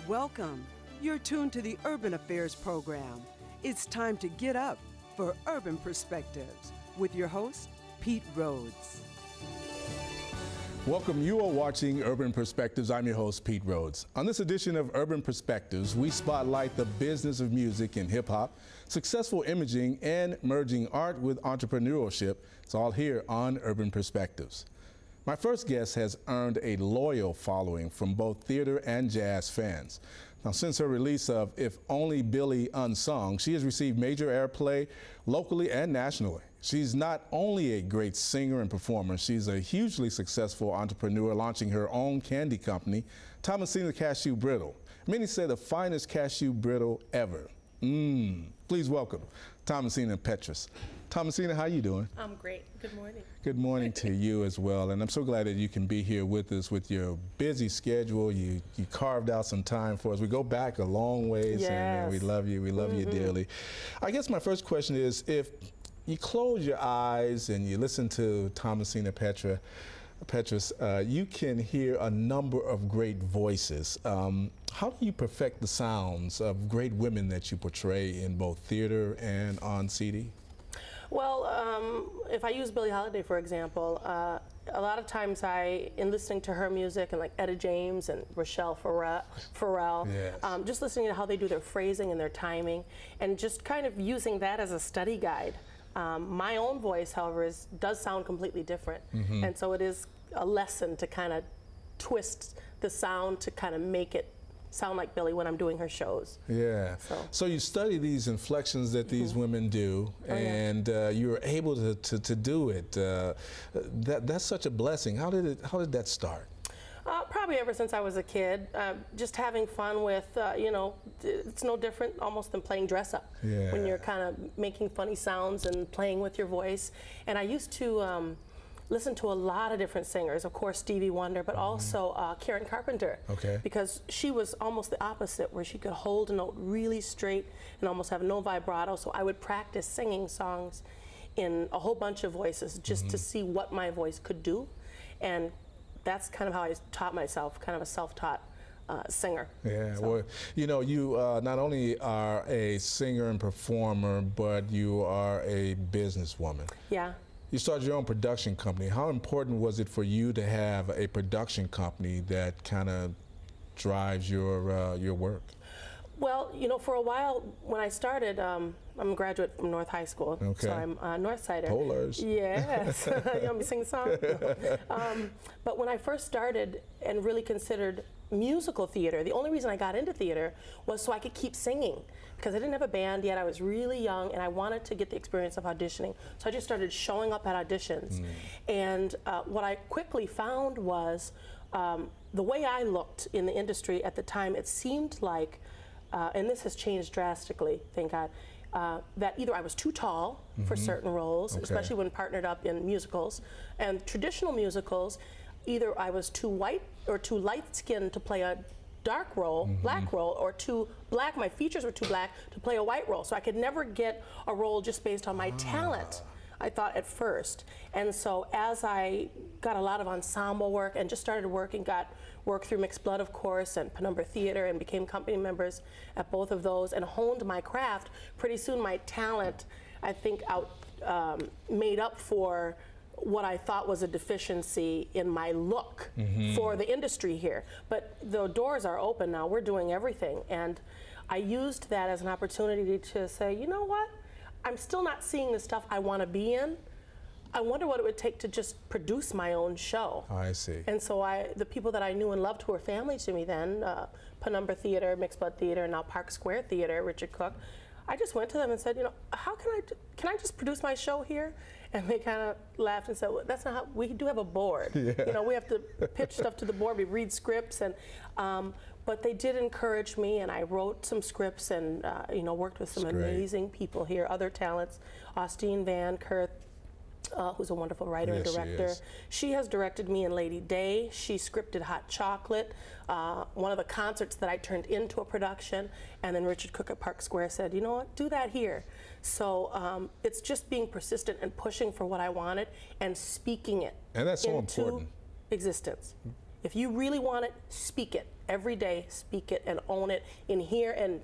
Welcome. You're tuned to the Urban Affairs program. It's time to get up for Urban Perspectives with your host, Pete Rhodes. Welcome. You are watching Urban Perspectives. I'm your host, Pete Rhodes. On this edition of Urban Perspectives, we spotlight the business of music and hip-hop, successful imaging, and merging art with entrepreneurship. It's all here on Urban Perspectives. My first guest has earned a loyal following from both theater and jazz fans. Now, since her release of If Only Billy Unsung, she has received major airplay locally and nationally. She's not only a great singer and performer, she's a hugely successful entrepreneur launching her own candy company, Thomasina Cashew Brittle. Many say the finest cashew brittle ever. Please welcome Thomasina and Petrus. Thomasina, how you doing? I'm great. Good morning. Good morning to you as well. And I'm so glad that you can be here with us with your busy schedule. You carved out some time for us. We go back a long ways, yes. And we love you. We love you dearly. I guess my first question is, if you close your eyes and you listen to Thomasina Petrus, you can hear a number of great voices. How do you perfect the sounds of great women that you portray in both theater and on CD? Well, if I use Billie Holiday, for example, a lot of times in listening to her music and like Etta James and Rochelle Farrell, yes. Just listening to how they do their phrasing and their timing and just kind of using that as a study guide. My own voice, however, does sound completely different. And so it is a lesson to kind of twist the sound to kind of make it sound like Billie when I'm doing her shows. Yeah. So you study these inflections that these women do, and you're able to do it. That's such a blessing. How did that start? Probably ever since I was a kid, just having fun with, you know, it's no different almost than playing dress up. Yeah. When you're kind of making funny sounds and playing with your voice. And I used to listen to a lot of different singers, of course Stevie Wonder, but also Karen Carpenter. Okay. Because she was almost the opposite, where she could hold a note really straight and almost have no vibrato. So I would practice singing songs in a whole bunch of voices just to see what my voice could do. And that's kind of how I taught myself, kind of a self-taught singer. Yeah, so. Well, you know, you not only are a singer and performer, but you are a businesswoman. Yeah. You started your own production company. How important was it for you to have a production company that kind of drives your work? Well, you know, for a while when I started, I'm a graduate from North High School, so I'm a North Sider. Polars. Yes. You want me to sing a song? No. But when I first started and really considered musical theater, the only reason I got into theater was so I could keep singing, because I didn't have a band yet. I was really young and I wanted to get the experience of auditioning. So I just started showing up at auditions. And what I quickly found was the way I looked in the industry at the time, it seemed like, and this has changed drastically, thank God, that either I was too tall for certain roles, especially when partnered up in musicals, and traditional musicals, either I was too white or too light-skinned to play a dark role, black role, or too black, my features were too black to play a white role. So I could never get a role just based on my talent, I thought at first. And so as I got a lot of ensemble work and just started working, got work through Mixed Blood, of course, and Penumbra Theater, and became company members at both of those and honed my craft, pretty soon my talent, I think, made up for what I thought was a deficiency in my look for the industry here. But the doors are open now. We're doing everything. And I used that as an opportunity to say, you know what? I'm still not seeing the stuff I want to be in. I wonder what it would take to just produce my own show. I see. And so the people that I knew and loved who were family to me then, Penumbra Theater, Mixed Blood Theater, and now Park Square Theater, Richard Cook, I just went to them and said, you know, how can I just produce my show here? And they kind of laughed and said, well, that's not how, we do have a board. Yeah. You know, we have to pitch stuff to the board, we read scripts, and but they did encourage me, and I wrote some scripts and, you know, worked with some amazing people here, other talents, Austin Van Kurth, who's a wonderful writer and director. She has directed me in Lady Day. She scripted Hot Chocolate, one of the concerts that I turned into a production, and then Richard Cook at Park Square said, you know what, do that here. So it's just being persistent and pushing for what I wanted and speaking it. And that's so important. existence. If you really want it, speak it every day. Speak it and own it in here, and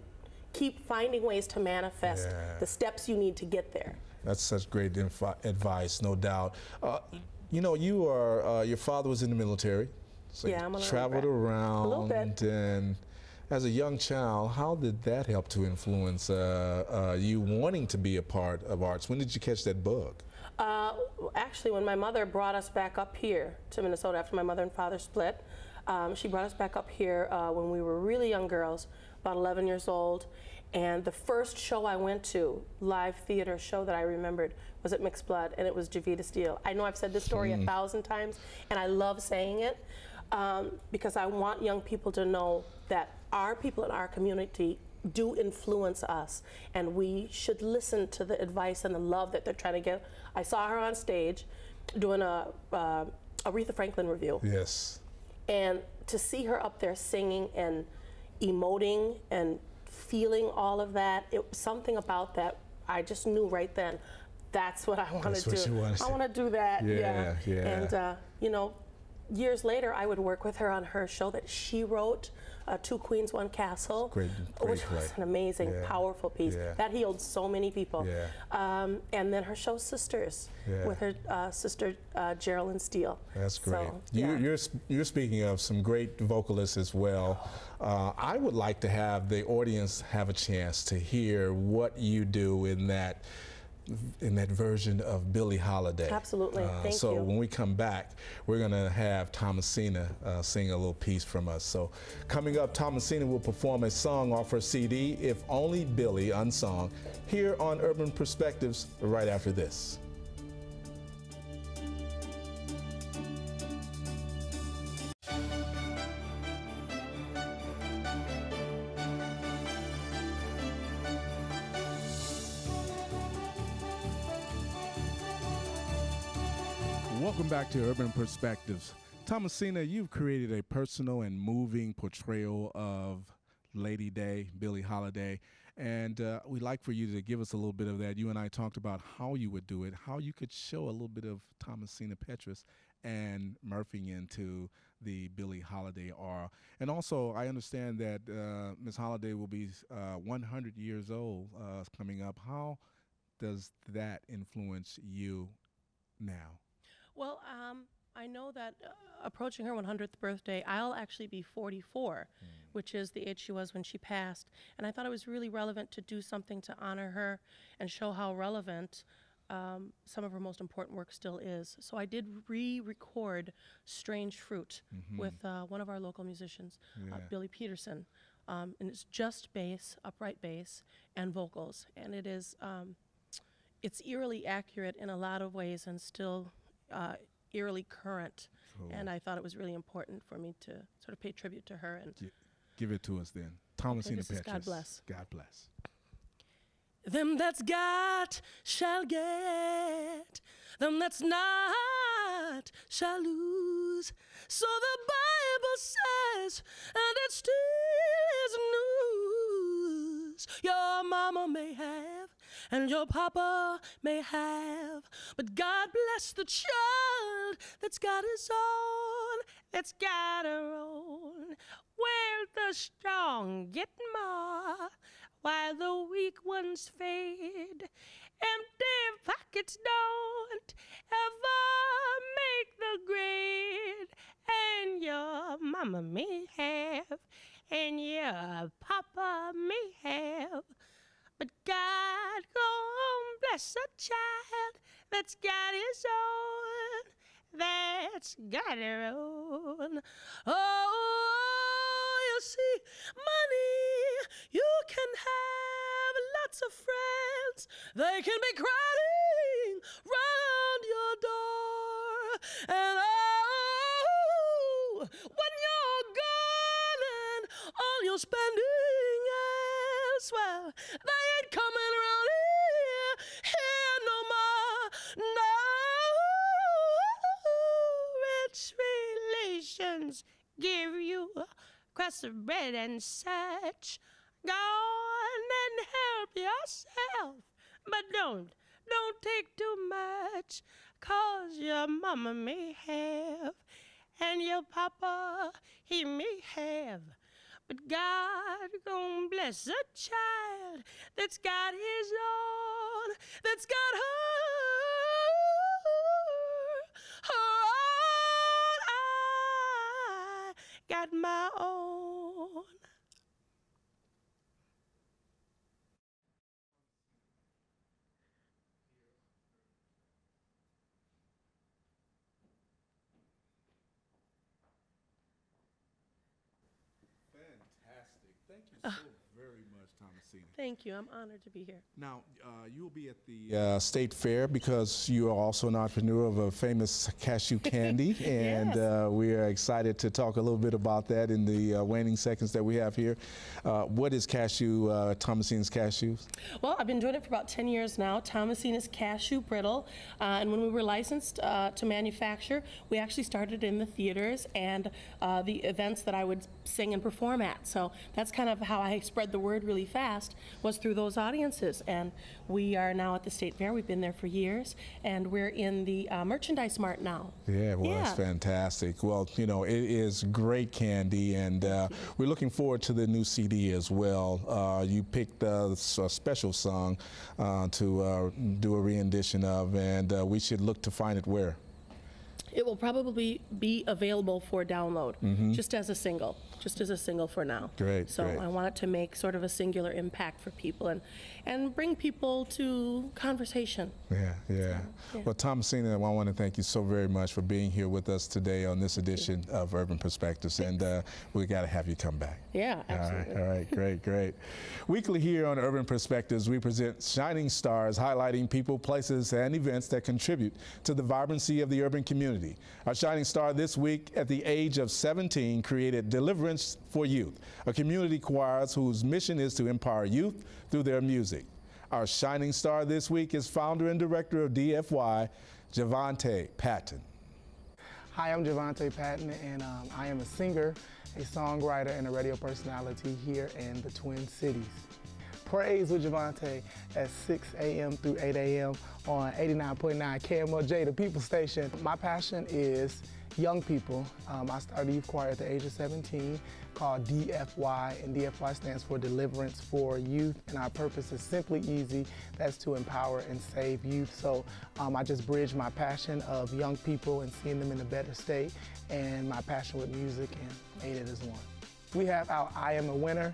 keep finding ways to manifest the steps you need to get there. That's such great advice, no doubt. You know, you are your father was in the military, so yeah, you traveled around. A little bit. And as a young child, how did that help to influence you wanting to be a part of arts? When did you catch that bug? Actually, when my mother brought us back up here to Minnesota after my mother and father split, she brought us back up here when we were really young girls, about 11 years old. And the first show I went to, live theater show that I remembered, was at Mixed Blood, and it was Jovantae Steele. I know I've said this story 1,000 times, and I love saying it because I want young people to know that our people in our community do influence us, and we should listen to the advice and the love that they're trying to get. I saw her on stage doing a Aretha Franklin review. Yes. And to see her up there singing and emoting and feeling all of that, it was something about that. I just knew right then, that's what I want to do. I want to do that. Yeah. And you know, years later, I would work with her on her show that she wrote, Two Queens, One Castle, great which play. was an amazing, powerful piece. That healed so many people. And then her show Sisters with her sister Geraldine Steele. That's great. So, you're speaking of some great vocalists as well. I would like to have the audience have a chance to hear what you do in that version of Billie Holiday. Absolutely. Thank you. So when we come back, we're going to have Thomasina sing a little piece from us. So coming up, Thomasina will perform a song off her CD, If Only Billie Unsung, here on Urban Perspectives right after this. Welcome back to Urban Perspectives. Thomasina, you've created a personal and moving portrayal of Lady Day, Billie Holiday, and we'd like for you to give us a little bit of that. You and I talked about how you would do it, how you could show a little bit of Thomasina Petrus and Murphing into the Billie Holiday aura. And also, I understand that Miss Holiday will be 100 years old coming up. How does that influence you now? Well, I know that approaching her 100th birthday, I'll actually be 44, which is the age she was when she passed. And I thought it was really relevant to do something to honor her and show how relevant some of her most important work still is. So I did re-record Strange Fruit with one of our local musicians, Billy Peterson. And it's just bass, upright bass, and vocals. And it is, it's eerily accurate in a lot of ways and still eerily current. Cool. And I thought it was really important for me to sort of pay tribute to her. And give it to us then. Thomasina Petrus. God bless. God bless. Them that's got shall get, them that's not shall lose. So the Bible says, and it still is news. Your mama may have, and your papa may have, but God bless the child that's got his own, that's got her own. Where the strong get more, while the weak ones fade. Empty pockets don't ever make the grade. And your mama may have, and your papa may have, but God gon' bless a child that's got his own, that's got her own. Oh, you see, money, you can have lots of friends. They can be crowding round your door. And oh, when you're gone and all your spending elsewhere, they ain't coming around here no more. No rich relations give you crust of bread and such. Go on and help yourself, but don't take too much, 'cause your mama may have, and your papa, he may have. But God gonna bless a child that's got his own, that's got her own. I got my own. Fantastic. Thank you so very much, Thomasina. Thank you. I'm honored to be here. Now, you will be at the State Fair because you are also an entrepreneur of a famous cashew candy, and Yes. We are excited to talk a little bit about that in the waning seconds that we have here. What is cashew, Thomasina's cashews? Well, I've been doing it for about 10 years now. Thomasina's cashew brittle. And when we were licensed to manufacture, we actually started in the theaters and the events that I would sing and perform at. So that's kind of how I spread the word really fast, was through those audiences. And we are now at the State Fair. We've been there for years, and we're in the merchandise mart now. Yeah, well, it's fantastic. Well, you know, it is great candy, and we're looking forward to the new CD as well. You picked a special song to do a rendition of, and we should look to find it where? It will probably be available for download, just as a single for now. Great, So great. I want it to make sort of a singular impact for people and bring people to conversation. Yeah. yeah. Well, Thomasina, I want to thank you so very much for being here with us today on this edition of Urban Perspectives, and we got to have you come back. Yeah, absolutely. All right, great. Weekly here on Urban Perspectives, we present shining stars highlighting people, places, and events that contribute to the vibrancy of the urban community. Our shining star this week, at the age of 17, created Deliverance for Youth, a community choir whose mission is to empower youth through their music. Our shining star this week is founder and director of DFY, Jovantae Patton. Hi, I'm Jovantae Patton, and I am a singer, a songwriter, and a radio personality here in the Twin Cities. Praise with Jovantae at 6 a.m. through 8 a.m. on 89.9 KMOJ, the People Station. My passion is young people. I started a youth choir at the age of 17 called DFY, and DFY stands for Deliverance for Youth, and our purpose is simply easy. That's to empower and save youth. So I just bridge my passion of young people and seeing them in a better state, and my passion with music, and made it as one. We have our I Am a Winner.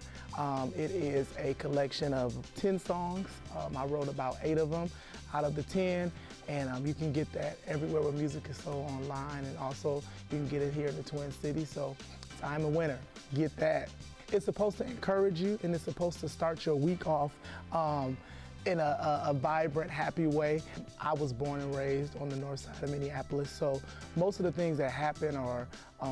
It is a collection of 10 songs. I wrote about 8 of them out of the 10, and you can get that everywhere where music is sold online, and also you can get it here in the Twin Cities. So it's I'm a Winner. Get that. It's supposed to encourage you, and it's supposed to start your week off in a vibrant, happy way. I was born and raised on the north side of Minneapolis, so most of the things that happen are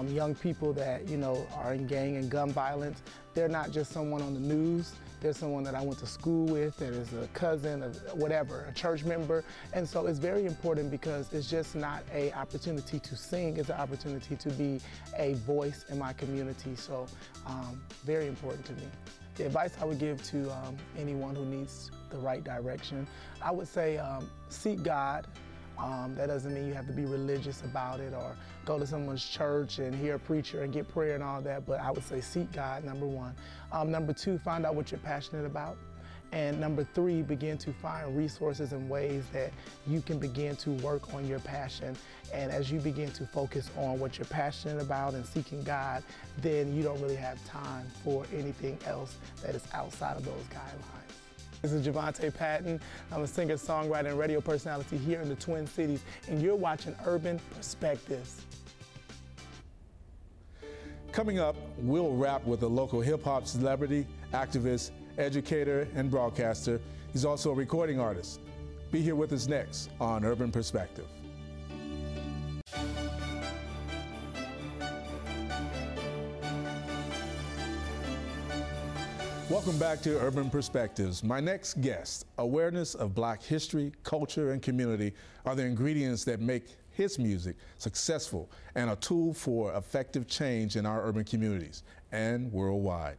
young people that, you know, are in gang and gun violence. They're not just someone on the news. They're someone that I went to school with, that is a cousin, of whatever, a church member. And so it's very important because it's just not an opportunity to sing, it's an opportunity to be a voice in my community. So very important to me. The advice I would give to anyone who needs the right direction, I would say seek God. That doesn't mean you have to be religious about it or go to someone's church and hear a preacher and get prayer and all that, but I would say seek God, number one. Number two, find out what you're passionate about. And number three, begin to find resources and ways that you can begin to work on your passion. And as you begin to focus on what you're passionate about and seeking God, then you don't really have time for anything else that is outside of those guidelines. This is Jovantae Patton. I'm a singer, songwriter, and radio personality here in the Twin Cities, and you're watching Urban Perspectives. Coming up, we'll wrap with a local hip-hop celebrity, activist, educator, and broadcaster. He's also a recording artist. Be here with us next on Urban Perspective. Welcome back to Urban Perspectives. My next guest, awareness of Black history, culture, and community are the ingredients that make his music successful and a tool for effective change in our urban communities and worldwide.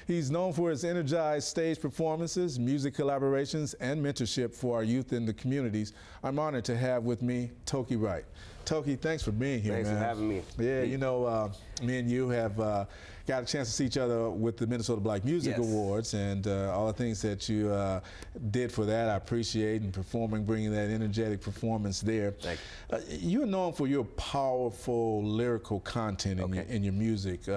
He's known for his energized stage performances, music collaborations, and mentorship for our youth in the communities. I'm honored to have with me Toki Wright. Toki, thanks for being here, Thanks man. for having me. Yeah, you know, me and you have got a chance to see each other with the Minnesota Black Music Awards, and all the things that you did for that, I appreciate, and performing, bringing that energetic performance there. Thank you. You're known for your powerful lyrical content in your music.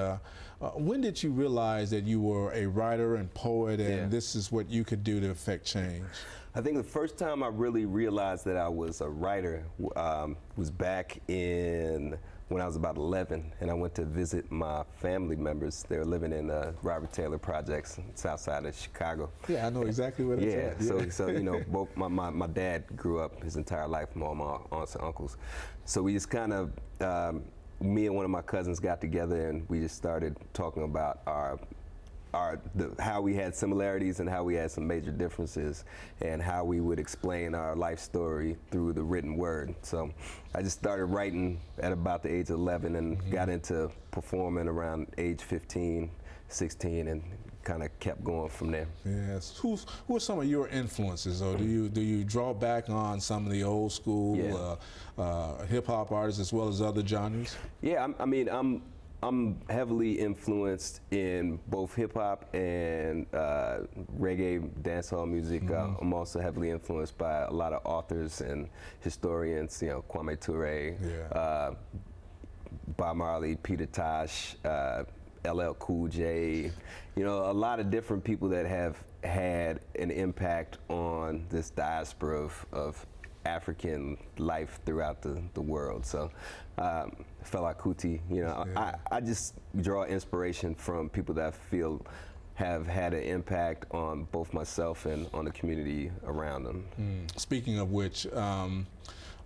When did you realize that you were a writer and poet, and this is what you could do to affect change? I think the first time I really realized that I was a writer was back in when I was about 11, and I went to visit my family members. They were living in Robert Taylor Projects, south side of Chicago. Yeah, I know exactly what it's at. Yeah, so you know, both my dad grew up his entire life with all my aunts and uncles. So we just kind of, me and one of my cousins got together and we just started talking about how we had similarities and how we had some major differences, and how we would explain our life story through the written word. So I just started writing at about the age of 11 and got into performing around age 15, 16, and kind of kept going from there. Yes. Who are some of your influences, or do you draw back on some of the old school hip hop artists as well as other genres? Yeah, I mean, I'm heavily influenced in both hip hop and reggae, dancehall music. I'm also heavily influenced by a lot of authors and historians. You know, Kwame Ture, Bob Marley, Peter Tosh, LL Cool J. You know, a lot of different people that have had an impact on this diaspora of African life throughout the world. So Fela Kuti, you know, I just draw inspiration from people that I feel have had an impact on both myself and on the community around them. Speaking of which,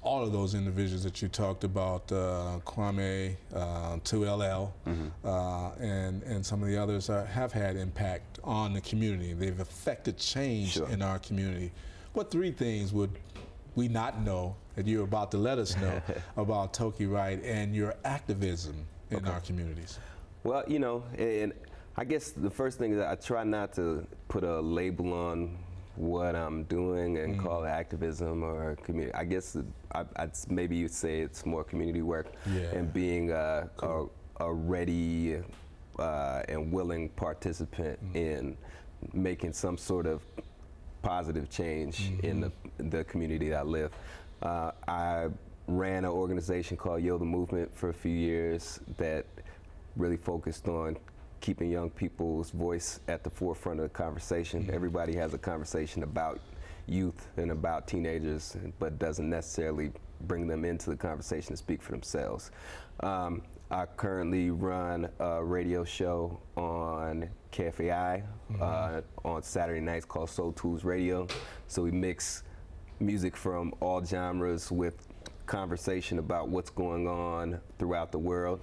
all of those individuals that you talked about, Kwame, 2LL, and some of the others have had impact on the community. They've affected change in our community. What three things would we not know that you're about to let us know about Toki Wright and your activism in our communities? Well, you know, and I guess the first thing is that I try not to put a label on what I'm doing and call it activism or community. I guess I'd maybe you'd say it's more community work and being a ready and willing participant in making some sort of positive change in the community that I live. I ran an organization called Yo the Movement for a few years that really focused on keeping young people's voice at the forefront of the conversation. Everybody has a conversation about youth and about teenagers, but doesn't necessarily bring them into the conversation to speak for themselves. I currently run a radio show on KFAI on Saturday nights called Soul Tools Radio. So we mix music from all genres with conversation about what's going on throughout the world.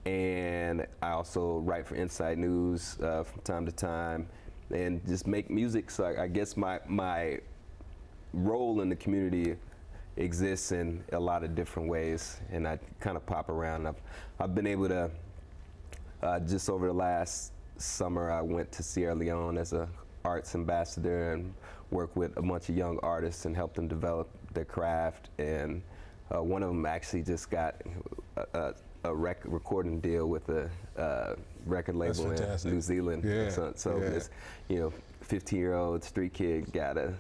And I also write for Inside News from time to time and just make music. So I guess my role in the community exists in a lot of different ways, and I kind of pop around. I've been able to, just over the last summer, I went to Sierra Leone as a arts ambassador and worked with a bunch of young artists and helped them develop their craft. And one of them actually just got a recording deal with a record label in New Zealand. So this, you know, 15-year-old street kid got a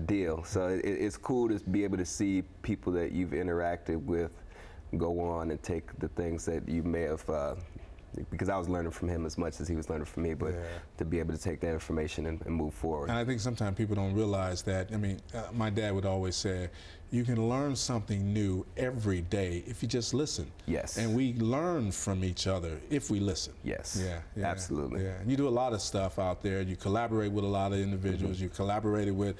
deal. So it's cool to be able to see people that you've interacted with go on and take the things that you may have, because I was learning from him as much as he was learning from me, but to be able to take that information and move forward. And I think sometimes people don't realize that. I mean, my dad would always say, you can learn something new every day if you just listen. Yes. And we learn from each other if we listen. Yes. Absolutely. Yeah. And you do a lot of stuff out there. You collaborate with a lot of individuals. You collaborated with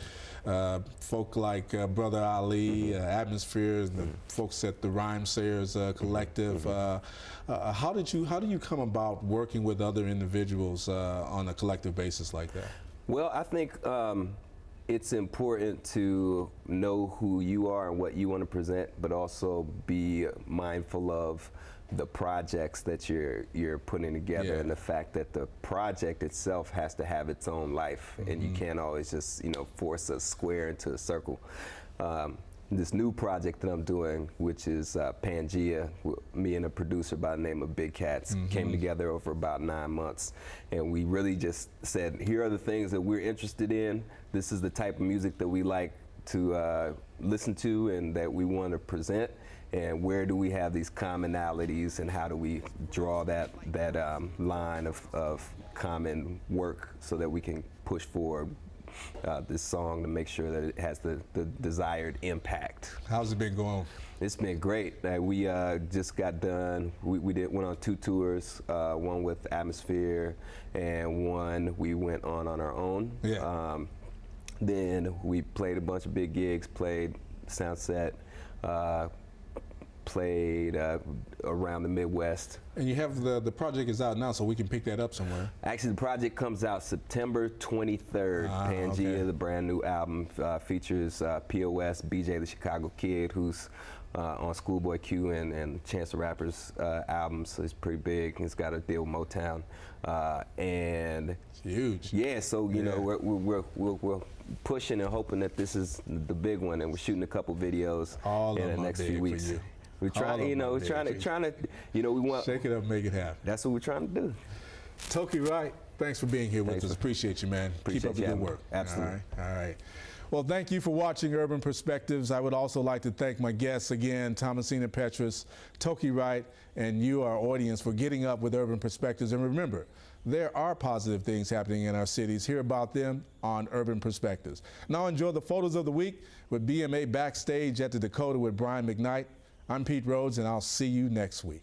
folk like Brother Ali, Atmospheres, the folks at the Rhyme Sayers Collective. How do you come about working with other individuals on a collective basis like that? Well, I think it's important to know who you are and what you want to present, but also be mindful of the projects that you're putting together and the fact that the project itself has to have its own life, and you can't always just force a square into a circle. this new project that I'm doing, which is Pangea. Me and a producer by the name of Big Cats came together over about 9 months, and we really just said, here are the things that we're interested in. This is the type of music that we like to listen to and that we want to present, and where do we have these commonalities, and how do we draw that line of common work so that we can push forward this song to make sure that it has the desired impact. How's it been going? It's been great. We just got done. We went on 2 tours, one with Atmosphere, and one we went on our own. Yeah. Then we played a bunch of big gigs, played Soundset, played around the Midwest. And you have the project is out now, so we can pick that up somewhere. Actually, the project comes out September 23rd. Pangea, okay. the brand new album, features POS, BJ the Chicago Kid, who's on Schoolboy Q and Chance the Rapper's albums, so it's pretty big. It's got a deal with Motown, and it's huge. Yeah, so you know we're pushing and hoping that this is the big one, and we're shooting a couple videos in the next few weeks. We're trying, you know, trying to, you know, we want shake it up, make it happen. That's what we're trying to do. Toki, Wright, thanks for being here with us. Appreciate you, man. Appreciate Keep up the good work. Absolutely. All right. Well, thank you for watching Urban Perspectives. I would also like to thank my guests again, Thomasina, Petrus, Toki, Wright, and you, our audience, for getting up with Urban Perspectives. And remember, there are positive things happening in our cities. Hear about them on Urban Perspectives. Now enjoy the photos of the week with BMA Backstage at the Dakota with Brian McKnight. I'm Pete Rhodes, and I'll see you next week.